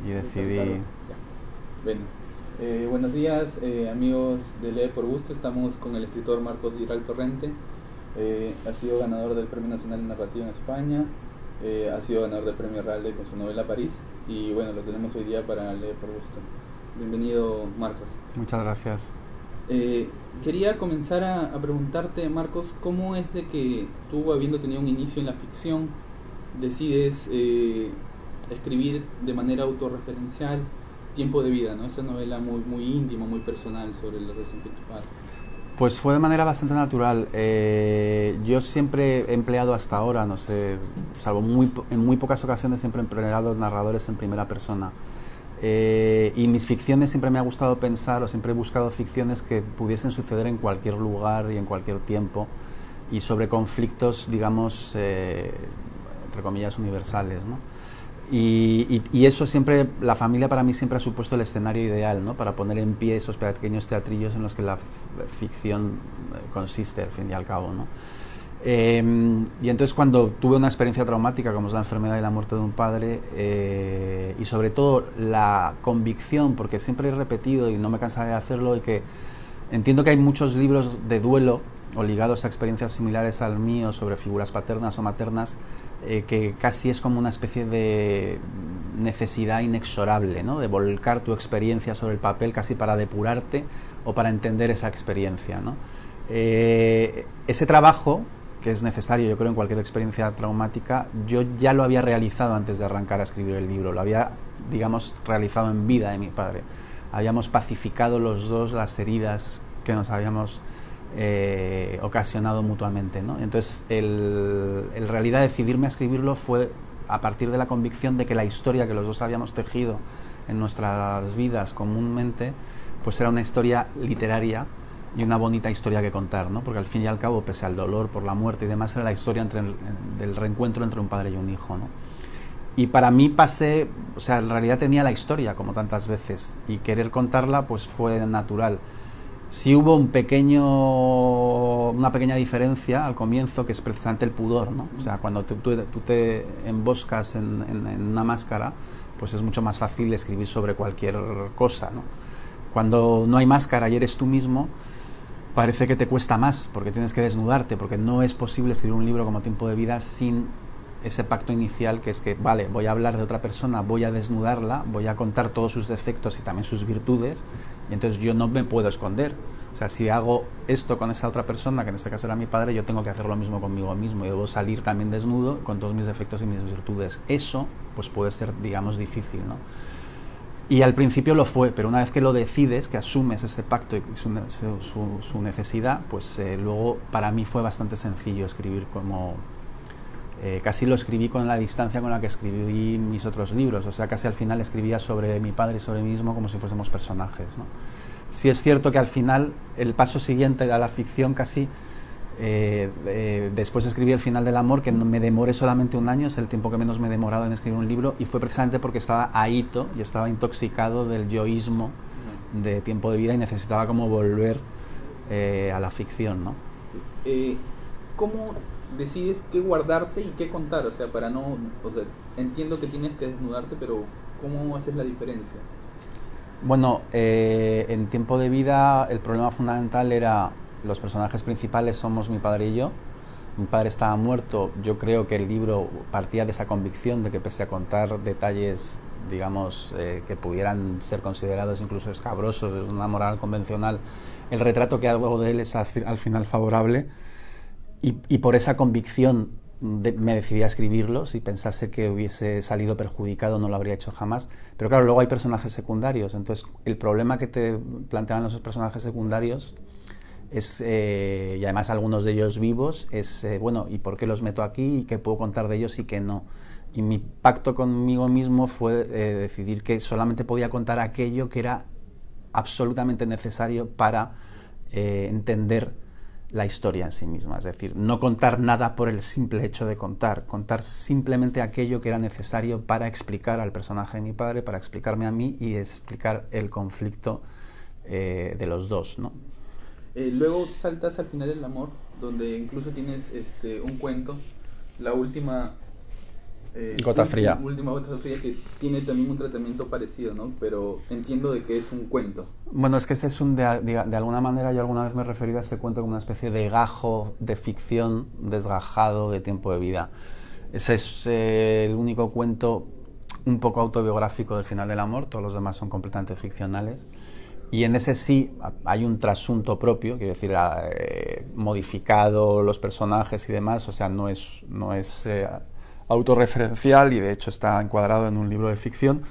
y decidí... Bueno, buenos días amigos de Lee por Gusto. Estamos con el escritor Marcos Giral Torrente. Ha sido ganador del Premio Nacional de Narrativa en España, ha sido ganador del Premio Ralde con su novela París, y bueno, lo tenemos hoy día para Lee por Gusto. Bienvenido, Marcos. Muchas gracias. Quería comenzar a preguntarte, Marcos, ¿cómo es de que tú, habiendo tenido un inicio en la ficción, decides escribir de manera autorreferencial Tiempo de Vida, ¿no? Esa novela muy íntima, muy personal sobre la relación con tu padre? Pues fue de manera bastante natural. Yo siempre he empleado hasta ahora, no sé, salvo en muy pocas ocasiones, siempre he empleado narradores en primera persona. Y mis ficciones siempre me ha gustado pensar, o siempre he buscado ficciones que pudiesen suceder en cualquier lugar y en cualquier tiempo, y sobre conflictos, digamos, entre comillas, universales, ¿no? Y eso siempre, la familia para mí siempre ha supuesto el escenario ideal, ¿no? Para poner en pie esos pequeños teatrillos en los que la ficción consiste, al fin y al cabo, ¿no? Y entonces, cuando tuve una experiencia traumática como es la enfermedad y la muerte de un padre, y sobre todo la convicción, porque siempre he repetido y no me cansaré de hacerlo, y que entiendo que hay muchos libros de duelo o ligados a experiencias similares al mío sobre figuras paternas o maternas, que casi es como una especie de necesidad inexorable, ¿no? De volcar tu experiencia sobre el papel casi para depurarte o para entender esa experiencia, ¿no? Ese trabajo, que es necesario, yo creo, en cualquier experiencia traumática, yo ya lo había realizado antes de arrancar a escribir el libro, lo había, digamos, realizado en vida de mi padre. Habíamos pacificado los dos las heridas que nos habíamos ocasionado mutuamente, ¿no? Entonces, en realidad, decidirme a escribirlo fue a partir de la convicción de que la historia que los dos habíamos tejido en nuestras vidas comúnmente, pues era una historia literaria y una bonita historia que contar, ¿no? Porque al fin y al cabo, pese al dolor por la muerte y demás, era la historia del reencuentro entre un padre y un hijo, ¿no? Y para mí o sea, en realidad tenía la historia como tantas veces, y querer contarla pues fue natural. Sí hubo una pequeña diferencia al comienzo, que es precisamente el pudor, ¿no? O sea, cuando tú te emboscas en una máscara, pues es mucho más fácil escribir sobre cualquier cosa, ¿no? Cuando no hay máscara y eres tú mismo, parece que te cuesta más, porque tienes que desnudarte, porque no es posible escribir un libro como Tiempo de Vida sin ese pacto inicial, que es que, vale, voy a hablar de otra persona, voy a desnudarla, voy a contar todos sus defectos y también sus virtudes, y entonces yo no me puedo esconder. O sea, si hago esto con esa otra persona, que en este caso era mi padre, yo tengo que hacer lo mismo conmigo mismo, y debo salir también desnudo con todos mis defectos y mis virtudes. Eso, pues puede ser, digamos, difícil, ¿no? Y al principio lo fue, pero una vez que lo decides, que asumes ese pacto y su necesidad, pues luego para mí fue bastante sencillo escribir como... casi lo escribí con la distancia con la que escribí mis otros libros, o sea, casi al final escribía sobre mi padre y sobre mí mismo como si fuésemos personajes, ¿no? Sí es cierto que al final el paso siguiente a la ficción casi, después escribí El final del amor, que me demoré solamente un año, es el tiempo que menos me he demorado en escribir un libro, y fue precisamente porque estaba ahito y estaba intoxicado del yoísmo de Tiempo de Vida y necesitaba como volver a la ficción, ¿no? ¿Cómo decides qué guardarte y qué contar? O sea, para no... O sea, entiendo que tienes que desnudarte, pero ¿cómo haces la diferencia? Bueno, en Tiempo de Vida el problema fundamental era los personajes principales somos mi padre y yo. Mi padre estaba muerto. Yo creo que el libro partía de esa convicción de que, pese a contar detalles, digamos, que pudieran ser considerados incluso escabrosos, es una moral convencional, el retrato que hago de él es al final favorable, y por esa convicción me decidí a escribirlo. Si pensase que hubiese salido perjudicado no lo habría hecho jamás, pero claro, luego hay personajes secundarios, entonces el problema que te plantean los personajes secundarios es, y además algunos de ellos vivos, es bueno, ¿y por qué los meto aquí? ¿Y qué puedo contar de ellos y qué no? Y mi pacto conmigo mismo fue decidir que solamente podía contar aquello que era absolutamente necesario para entender la historia en sí misma, es decir, no contar nada por el simple hecho de contar simplemente aquello que era necesario para explicar al personaje de mi padre, para explicarme a mí y explicar el conflicto de los dos, ¿no? Luego saltas al final del amor, donde incluso tienes un cuento, la última Gota fría. Última gota fría, que tiene también un tratamiento parecido, ¿no? Pero entiendo de que es un cuento. Bueno, es que ese es de alguna manera, yo alguna vez me he referido a ese cuento como una especie de gajo de ficción desgajado de Tiempo de Vida. Ese es el único cuento un poco autobiográfico del final del amor, todos los demás son completamente ficcionales. Y en ese sí hay un trasunto propio, quiero decir, modificado los personajes y demás, o sea, no es autorreferencial y de hecho está encuadrado en un libro de ficción,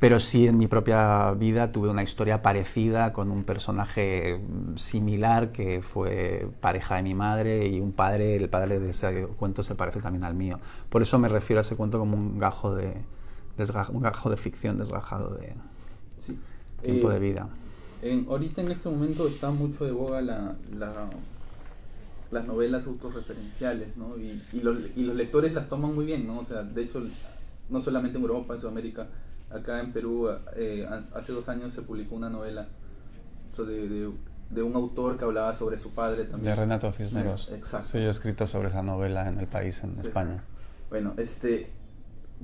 pero sí en mi propia vida tuve una historia parecida con un personaje similar que fue pareja de mi madre y un padre, el padre de ese cuento se parece también al mío. Por eso me refiero a ese cuento como un gajo de ficción desgajado de sí. Tiempo de Vida. Ahorita en este momento está mucho de boga las novelas autorreferenciales, ¿no? Y los lectores las toman muy bien, ¿no? O sea, de hecho, no solamente en Europa, en Sudamérica, acá en Perú, hace 2 años se publicó una novela de un autor que hablaba sobre su padre también. De Renato Cisneros. Exacto. Sí, yo he escrito sobre esa novela en El País, en España. Bueno,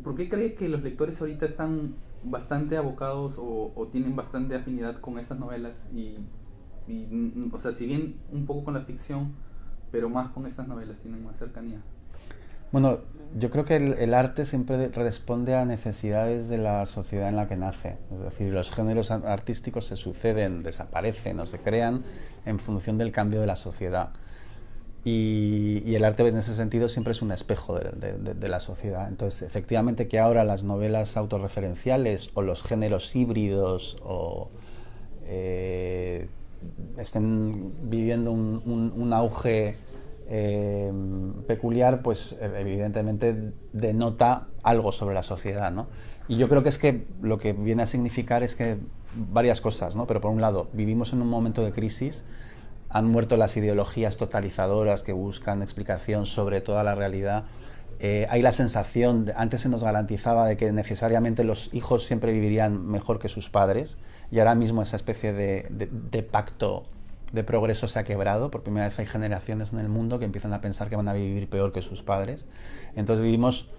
¿por qué crees que los lectores ahorita están bastante abocados o tienen bastante afinidad con estas novelas? O sea, si bien un poco con la ficción, pero más con estas novelas tienen más cercanía. Bueno, yo creo que el arte siempre responde a necesidades de la sociedad en la que nace. Es decir, los géneros artísticos se suceden, desaparecen o se crean en función del cambio de la sociedad. Y el arte en ese sentido siempre es un espejo de la sociedad. Entonces, efectivamente que ahora las novelas autorreferenciales o los géneros híbridos estén viviendo un auge peculiar, pues evidentemente denota algo sobre la sociedad, ¿no? Y yo creo que es que lo que viene a significar es que varias cosas, ¿no? Pero por un lado, vivimos en un momento de crisis, han muerto las ideologías totalizadoras que buscan explicación sobre toda la realidad. Hay la sensación, antes se nos garantizaba de que necesariamente los hijos siempre vivirían mejor que sus padres, y ahora mismo esa especie de pacto de progreso se ha quebrado. Por primera vez hay generaciones en el mundo que empiezan a pensar que van a vivir peor que sus padres. Entonces vivimos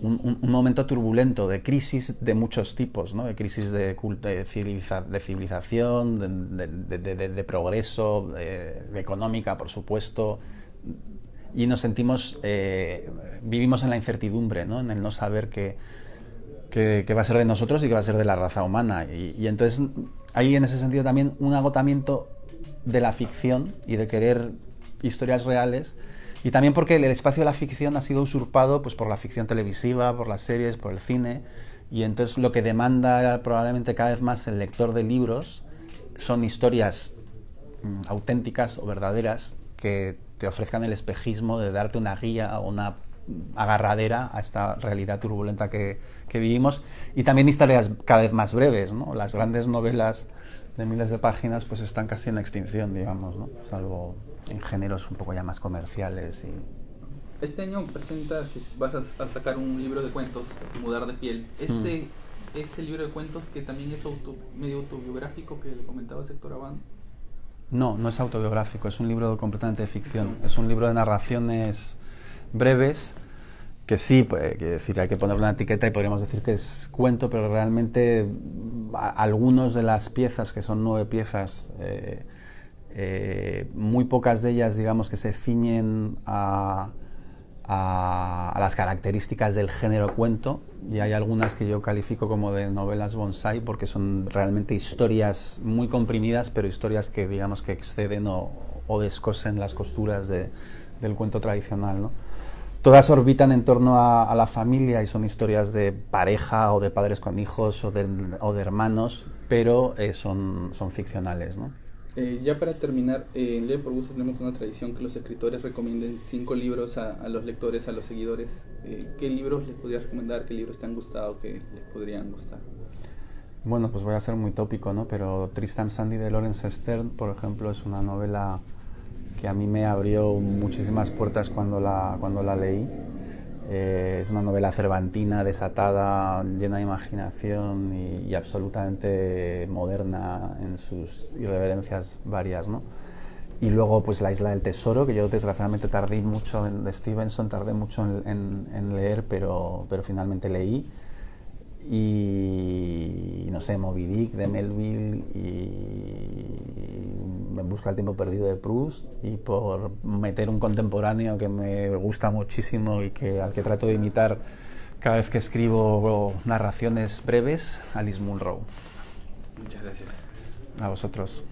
un momento turbulento de crisis de muchos tipos, ¿no? De crisis de civilización, de progreso, económica, por supuesto, y nos sentimos, vivimos en la incertidumbre, ¿no? En el no saber qué va a ser de nosotros y qué va a ser de la raza humana. Y entonces hay en ese sentido también un agotamiento de la ficción y de querer historias reales, y también porque el espacio de la ficción ha sido usurpado pues por la ficción televisiva, por las series, por el cine, y entonces lo que demanda probablemente cada vez más el lector de libros son historias auténticas o verdaderas que te ofrezcan el espejismo de darte una guía o una agarradera a esta realidad turbulenta que vivimos, y también historias cada vez más breves, ¿no? Las grandes novelas de miles de páginas pues están casi en extinción, digamos, ¿no? Salvo en géneros un poco ya más comerciales. Este año vas a sacar un libro de cuentos, Mudar de piel. Ese libro de cuentos que también es medio autobiográfico, que le comentaba Héctor Abad. No es autobiográfico, es un libro completamente de ficción. Es un libro de narraciones breves, que sí, pues, decir, hay que ponerle una etiqueta y podríamos decir que es cuento, pero realmente algunas de las piezas, que son 9 piezas, muy pocas de ellas, digamos, que se ciñen a las características del género cuento, y hay algunas que yo califico como de novelas bonsai porque son realmente historias muy comprimidas, pero historias que, digamos, que exceden o descosen las costuras del cuento tradicional, ¿no? Todas orbitan en torno a la familia y son historias de pareja o de padres con hijos o de hermanos, pero son ficcionales, ¿no? Ya para terminar, en Lee por Gusto tenemos una tradición que los escritores recomienden 5 libros a los lectores, a los seguidores. ¿Qué libros les podrías recomendar? ¿Qué libros te han gustado? ¿Qué les podrían gustar? Bueno, pues voy a ser muy tópico, ¿no? Pero Tristram Shandy de Laurence Sterne, por ejemplo, es una novela que a mí me abrió muchísimas puertas cuando la leí. Es una novela cervantina, desatada, llena de imaginación y absolutamente moderna en sus irreverencias varias, ¿no? Y luego pues La isla del tesoro, que yo desgraciadamente tardé mucho de Stevenson, tardé mucho en leer, pero finalmente leí. Y no sé, Moby Dick de Melville, y En busca del tiempo perdido de Proust, y por meter un contemporáneo que me gusta muchísimo y al que trato de imitar cada vez que escribo narraciones breves, Alice Munro. Muchas gracias. A vosotros.